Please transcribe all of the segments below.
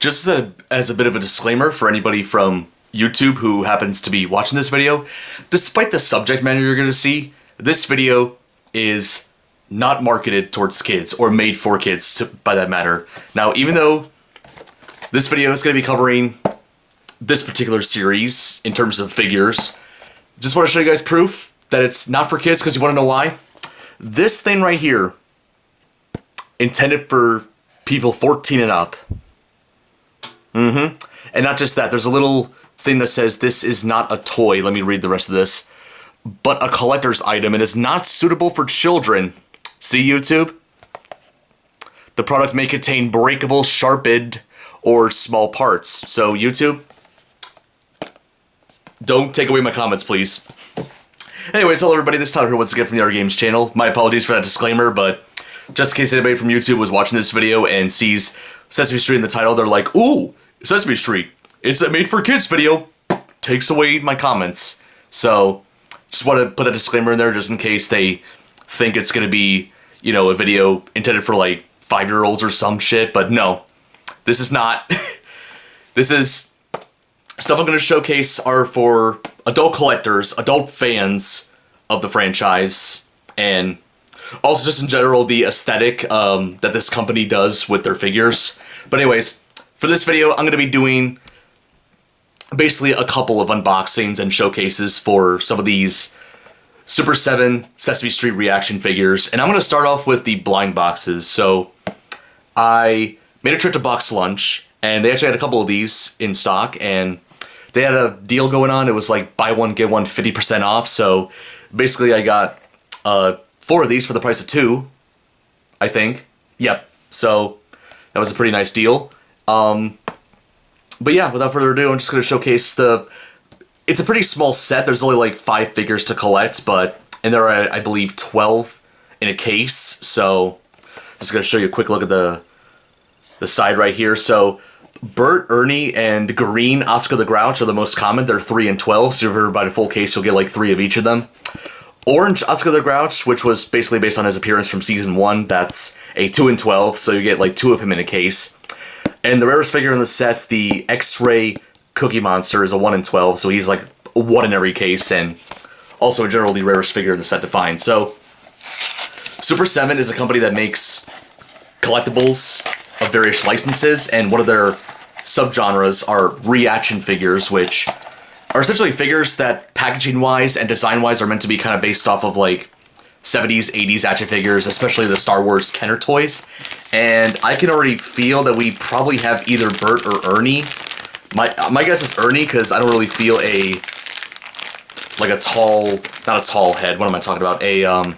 Just as a bit of a disclaimer for anybody from YouTube who happens to be watching this video, despite the subject matter you're going to see, this video is not marketed towards kids or made for kids by that matter. Now, even though this video is going to be covering this particular series in terms of figures, just want to show you guys proof that it's not for kids, because you want to know why? This thing right here, intended for people 14 and up. And not just that, there's a little thing that says this is not a toy. Let me read the rest of this. But a collector's item and is not suitable for children. See, YouTube? The product may contain breakable, sharpened, or small parts. So, YouTube, don't take away my comments, please. Anyways, hello everybody, this is Tyler here once again from the Our Games channel. My apologies for that disclaimer, but just in case anybody from YouTube was watching this video and sees Sesame Street in the title, they're like, ooh, Sesame Street, it's a made for kids video. Takes away my comments. So, just want to put a disclaimer in there just in case they think it's going to be, you know, a video intended for like 5-year-olds or some shit, but no, this is not. This is stuff I'm going to showcase are for adult collectors, adult fans of the franchise, and also just in general the aesthetic that this company does with their figures. But anyways, for this video I'm going to be doing basically a couple of unboxings and showcases for some of these Super7 Sesame Street reaction figures, and I'm going to start off with the blind boxes. So I made a trip to Box Lunch, and they actually had a couple of these in stock, and they had a deal going on. It was like buy one, get one 50% off. So basically I got 4 of these for the price of 2, I think. Yep. So that was a pretty nice deal. But yeah, without further ado, I'm just going to showcase it's a pretty small set. There's only like 5 figures to collect, and there are, I believe, 12 in a case. So just going to show you a quick look at the side right here. So Bert, Ernie, and Green Oscar the Grouch are the most common. They're 3 and 12, so if you ever buy a full case, you'll get like 3 of each of them. Orange Oscar the Grouch, which was basically based on his appearance from season 1, that's a 2 and 12, so you get like 2 of him in a case. And the rarest figure in the set's the X-Ray Cookie Monster, is a 1 in 12, so he's like 1 in every case, and also in general the rarest figure in the set to find. So Super7 is a company that makes collectibles of various licenses, and one of their subgenres are reaction figures, which are essentially figures that packaging-wise and design-wise are meant to be kind of based off of like 70s, 80s action figures, especially the Star Wars Kenner toys. And I can already feel that we probably have either Bert or Ernie. My guess is Ernie, because I don't really feel not a tall head, what am I talking about? A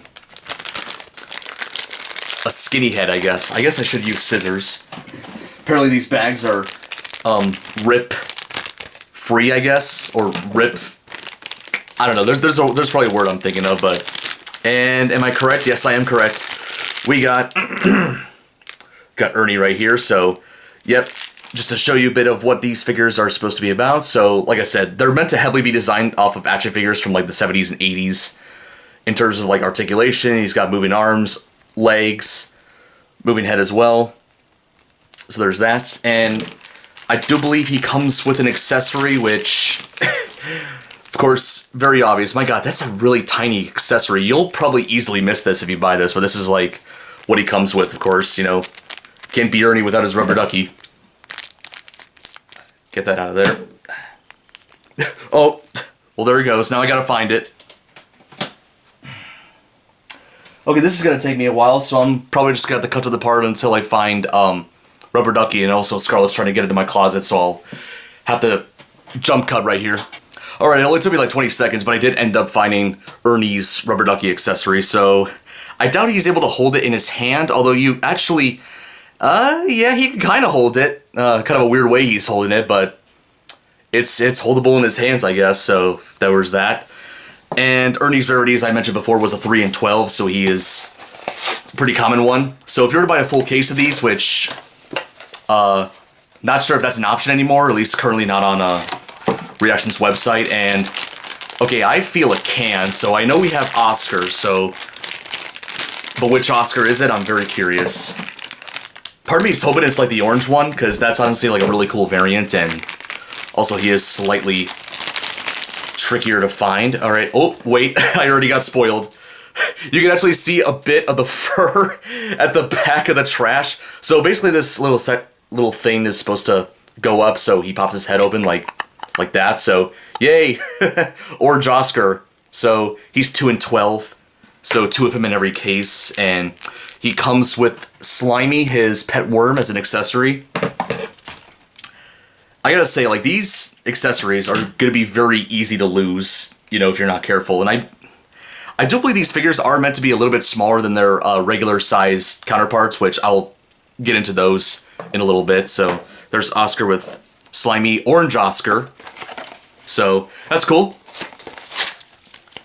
skinny head, I guess. I guess I should use scissors. Apparently these bags are rip free, I guess, or rip. I don't know. There's probably a word I'm thinking of, but. And am I correct? Yes, I am correct. We got Ernie right here. So, yep. Just to show you a bit of what these figures are supposed to be about. So, like I said, they're meant to heavily be designed off of action figures from like the 70s and 80s in terms of like articulation. He's got moving arms, legs, moving head as well. So there's that. And I do believe he comes with an accessory, which, of course, very obvious. My God, that's a really tiny accessory. You'll probably easily miss this if you buy this, but this is like what he comes with, of course. You know, can't be Ernie without his rubber ducky. Get that out of there. Oh, well, there he goes. Now I gotta find it. Okay, this is gonna take me a while, so I'm probably just gonna have to cut to the part until I find rubber ducky, and also Scarlett's trying to get into my closet, so I'll have to jump cut right here. Alright, it only took me like 20 seconds, but I did end up finding Ernie's rubber ducky accessory, so I doubt he's able to hold it in his hand, although you actually, yeah, he can kind of hold it. Kind of a weird way he's holding it, but it's holdable in his hands, I guess, so there was that. And Ernie's rarity, as I mentioned before, was a 3 and 12, so he is a pretty common one. So if you were to buy a full case of these, which, not sure if that's an option anymore, at least currently not on Reaction's website, and okay, I feel a can, so I know we have Oscar, so, but which Oscar is it? I'm very curious. Part of me is hoping it's like the orange one, because that's honestly like a really cool variant, and also he is slightly trickier to find. Alright, oh, wait, I already got spoiled. You can actually see a bit of the fur at the back of the trash. So basically this little thing is supposed to go up, so he pops his head open like that, so yay! Orange Oscar. So he's 2 and 12, so 2 of him in every case, and he comes with Slimy, his pet worm, as an accessory. I gotta say, like, these accessories are gonna be very easy to lose, you know, if you're not careful, and I do believe these figures are meant to be a little bit smaller than their regular size counterparts, which I'll get into those in a little bit. So there's Oscar with Slimy, Orange Oscar. So that's cool.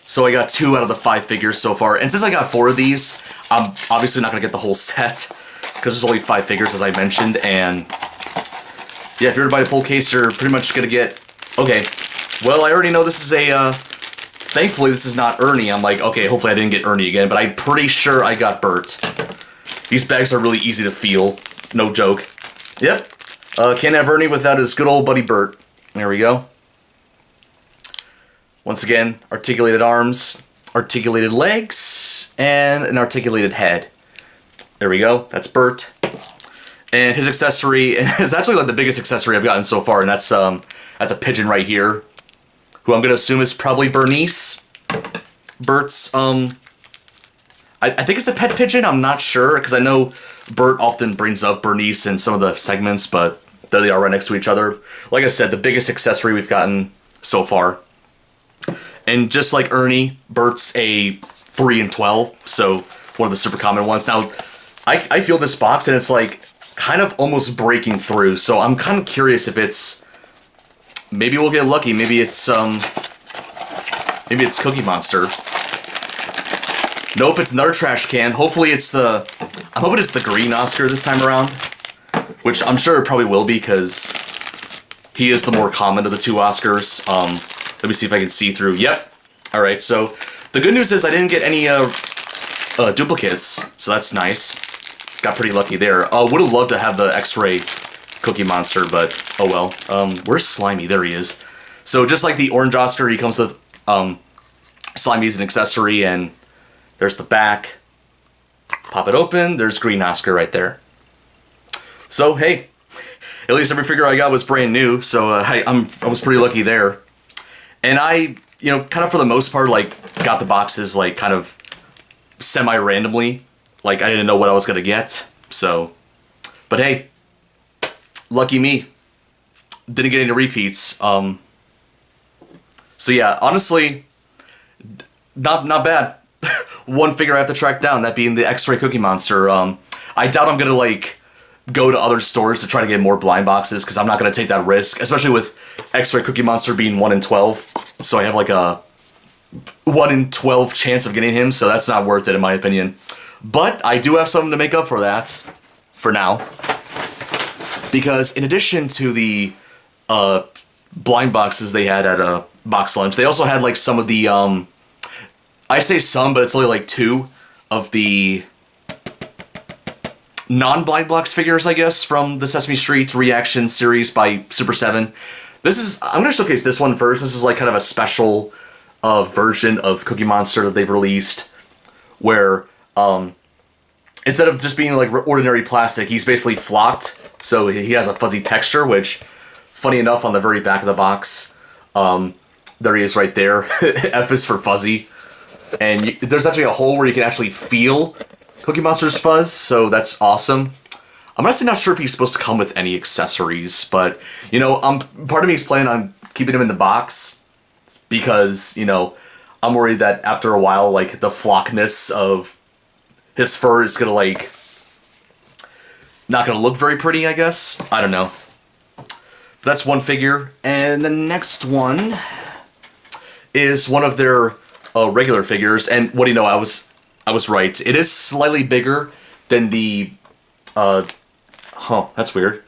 So I got 2 out of the 5 figures so far. And since I got 4 of these, I'm obviously not going to get the whole set, because there's only 5 figures, as I mentioned. And yeah, if you're to buy the full case, you're pretty much going to get... Okay, well, I already know this is a... Thankfully, this is not Ernie. I'm like, okay, hopefully I didn't get Ernie again, but I'm pretty sure I got Bert. These bags are really easy to feel. No joke. Yep. Can't have Ernie without his good old buddy Bert. There we go. Once again, articulated arms, articulated legs, and an articulated head. There we go. That's Bert. And his accessory, and it's actually like the biggest accessory I've gotten so far, and that's a pigeon right here, who I'm going to assume is probably Bernice. Bert's, I think it's a pet pigeon, I'm not sure, because I know Bert often brings up Bernice in some of the segments, but there they are right next to each other. Like I said, the biggest accessory we've gotten so far. And just like Ernie, Bert's a 3 and 12, so one of the super common ones. Now, I feel this box, and it's like kind of almost breaking through, so I'm kind of curious if it's... Maybe we'll get lucky. Maybe it's Cookie Monster. Nope, it's another trash can. Hopefully it's the... I'm hoping it's the green Oscar this time around. Which I'm sure it probably will be, because he is the more common of the 2 Oscars. Let me see if I can see through. Yep. Alright, so the good news is I didn't get any duplicates, so that's nice. Got pretty lucky there. Would have loved to have the X-Ray Cookie Monster, but oh well. Where's Slimy? There he is. So just like the Orange Oscar, he comes with Slimy as an accessory, and there's the back. Pop it open, there's Green Oscar right there. So hey, at least every figure I got was brand new, so I was pretty lucky there. And I, you know, kind of for the most part, like, got the boxes, like, kind of semi-randomly. Like, I didn't know what I was gonna get, so... But hey, lucky me. Didn't get any repeats. So yeah, honestly, not bad. One figure I have to track down, that being the X-Ray Cookie Monster. I doubt I'm gonna, like, go to other stores to try to get more blind boxes, because I'm not gonna take that risk, especially with X-Ray Cookie Monster being 1 in 12. So I have, like, a 1 in 12 chance of getting him, so that's not worth it in my opinion. But I do have something to make up for that, for now. Because in addition to the blind boxes they had at Box Lunch, they also had like some of the, I say some, but it's only like 2 of the non-blind box figures, I guess, from the Sesame Street reaction series by Super7. I'm going to showcase this one first. This is like kind of a special version of Cookie Monster that they've released, where instead of just being like ordinary plastic, he's basically flocked, so he has a fuzzy texture, which, funny enough, on the very back of the box, there he is right there. F is for fuzzy. And there's actually a hole where you can actually feel Cookie Monster's fuzz, so that's awesome. I'm honestly not sure if he's supposed to come with any accessories, but, you know, part of me is planning on keeping him in the box, because, you know, I'm worried that after a while, like, the flockness of his fur is gonna, like, not gonna look very pretty, I guess. I don't know. But that's one figure. And the next one is one of their regular figures. And what do you know, I was right. It is slightly bigger than the... that's weird.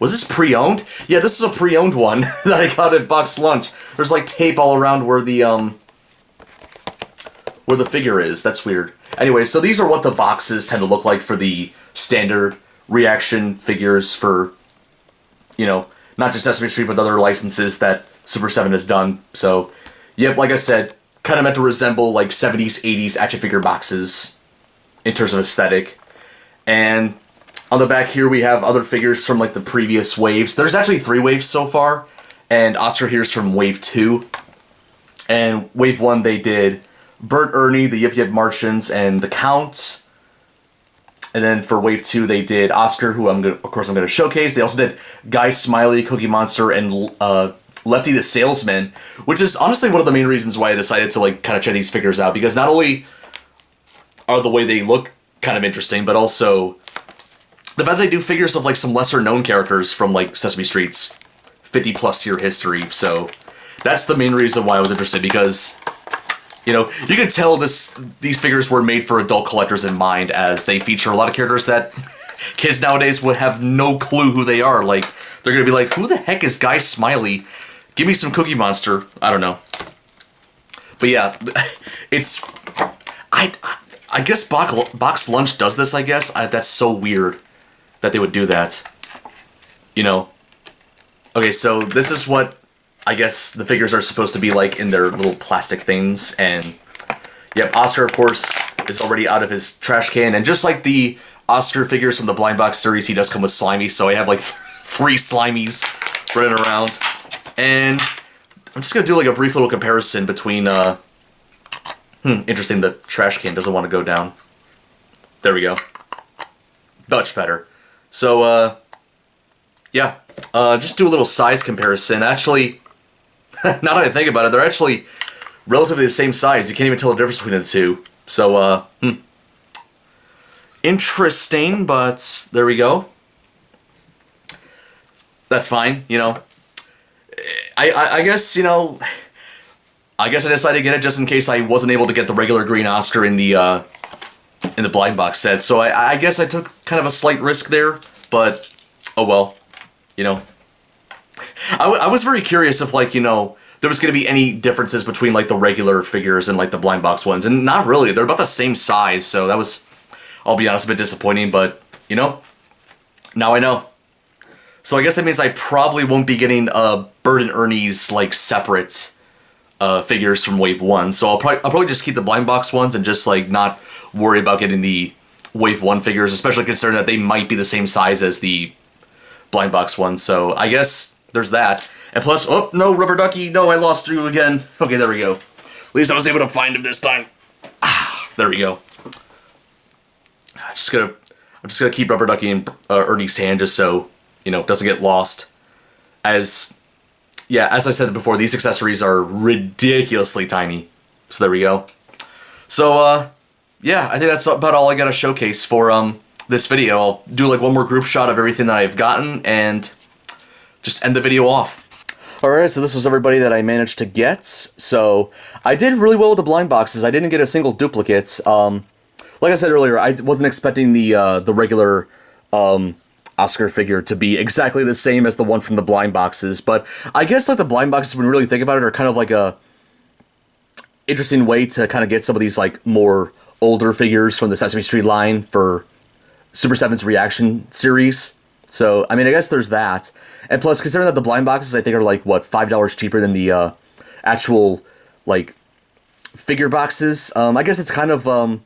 Was this pre-owned? Yeah, this is a pre-owned one that I got at Box Lunch. There's, like, tape all around where the figure is. That's weird. Anyway, so these are what the boxes tend to look like for the standard reaction figures for, you know, not just Sesame Street, but other licenses that Super7 has done. So, yep, like I said, kind of meant to resemble like 70s, 80s action figure boxes in terms of aesthetic. And on the back here, we have other figures from like the previous waves. There's actually 3 waves so far, and Oscar here's from wave 2. And wave 1, they did Bert, Ernie, the Yip Yip Martians, and the Count. And then for wave 2, they did Oscar, who I'm gonna showcase. They also did Guy Smiley, Cookie Monster, and Lefty the Salesman, which is honestly one of the main reasons why I decided to like kind of check these figures out, because not only are the way they look kind of interesting, but also the fact they do figures of like some lesser known characters from like Sesame Street's 50+ year history. So that's the main reason why I was interested, because, you know, you can tell these figures were made for adult collectors in mind, as they feature a lot of characters that kids nowadays would have no clue who they are. Like, they're gonna be like, who the heck is Guy Smiley? Give me some Cookie Monster. I don't know. But yeah, it's... I guess Box Lunch does this, I guess. That's so weird that they would do that. You know? Okay, so this is what I guess the figures are supposed to be like in their little plastic things. And, yep, Oscar, of course, is already out of his trash can. And just like the Oscar figures from the Blind Box series, he does come with Slimy. So I have like 3 Slimies running around. And I'm just going to do like a brief little comparison between... interesting, the trash can doesn't want to go down. There we go. Much better. So, yeah. Just do a little size comparison. Actually, now that I think about it, they're actually relatively the same size. You can't even tell the difference between the two. So, interesting, but there we go. That's fine, you know. I guess, you know... I guess I decided to get it just in case I wasn't able to get the regular green Oscar in the blind box set. So I guess I took kind of a slight risk there, but oh well, you know. I was very curious if, like, you know, there was going to be any differences between like the regular figures and like the blind box ones, and not really. They're about the same size, so that was, I'll be honest, a bit disappointing. But you know, now I know. So I guess that means I probably won't be getting Bert and Ernie's like separate figures from wave 1, so I'll probably just keep the blind box ones and just like not worry about getting the wave 1 figures, especially considering that they might be the same size as the blind box ones. So I guess there's that. And plus, oh no, Rubber Ducky, no, I lost you again. Okay, there we go. At least I was able to find him this time. There we go. I'm just gonna keep Rubber Ducky in Ernie's hand just so, you know, it doesn't get lost. Yeah, as I said before, these accessories are ridiculously tiny. So there we go. So, yeah, I think that's about all I got to showcase for this video. I'll do like one more group shot of everything that I've gotten and just end the video off. Alright, so this was everybody that I managed to get. So, I did really well with the blind boxes. I didn't get a single duplicate. Like I said earlier, I wasn't expecting the regular... Oscar figure to be exactly the same as the one from the blind boxes, but I guess like the blind boxes, when you really think about it, are kind of like a interesting way to kind of get some of these like more older figures from the Sesame Street line for Super7's reaction series. So I mean, I guess there's that, and plus considering that the blind boxes I think are like what, $5 cheaper than the actual like figure boxes. I guess it's kind of a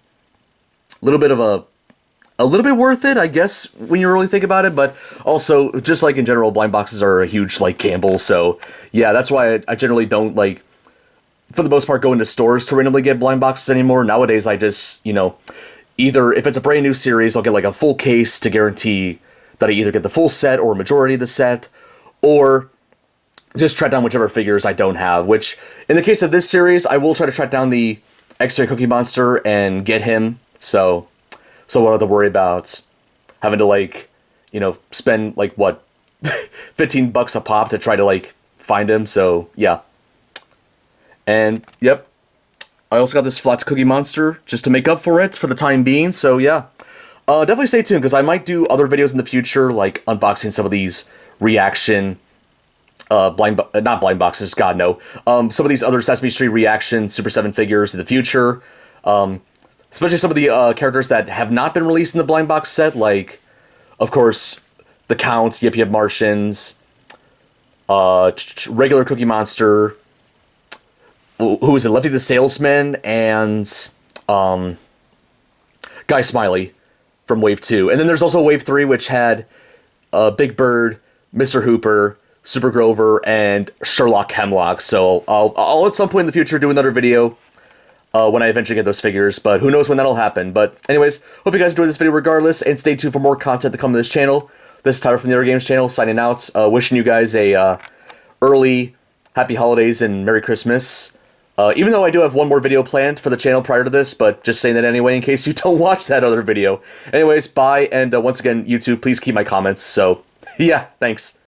little bit worth it, I guess, when you really think about it, but also, just like in general, blind boxes are a huge, like, gamble, so, yeah, that's why I generally don't, like, for the most part, go into stores to randomly get blind boxes anymore. Nowadays, I just, you know, either, if it's a brand new series, I'll get, like, a full case to guarantee that I either get the full set or a majority of the set, or just track down whichever figures I don't have, which, in the case of this series, I will try to track down the X-Ray Cookie Monster and get him, so I don't have to worry about having to, like, you know, spend, like, what, $15 a pop to try to, like, find him, so, yeah. And, yep, I also got this flat Cookie Monster just to make up for it for the time being, so, yeah. Definitely stay tuned, because I might do other videos in the future, like, unboxing some of these reaction, not blind boxes, God, no. Some of these other Sesame Street reaction Super7 figures in the future, especially some of the characters that have not been released in the blind box set, like Of course, the Count, Yip Yip Martians, regular Cookie Monster, who is it, Lefty the Salesman, and Guy Smiley from Wave 2. And then there's also Wave 3, which had Big Bird, Mr. Hooper, Super Grover, and Sherlock Hemlock. So I'll at some point in the future do another video when I eventually get those figures, but who knows when that'll happen. But anyways, hope you guys enjoyed this video regardless, and stay tuned for more content to come to this channel. This is Tyler from the Other Games channel, signing out, wishing you guys a early happy holidays and Merry Christmas. Even though I do have one more video planned for the channel prior to this, but just saying that anyway in case you don't watch that other video. Anyways, bye, and once again, YouTube, please keep my comments. So, yeah, thanks.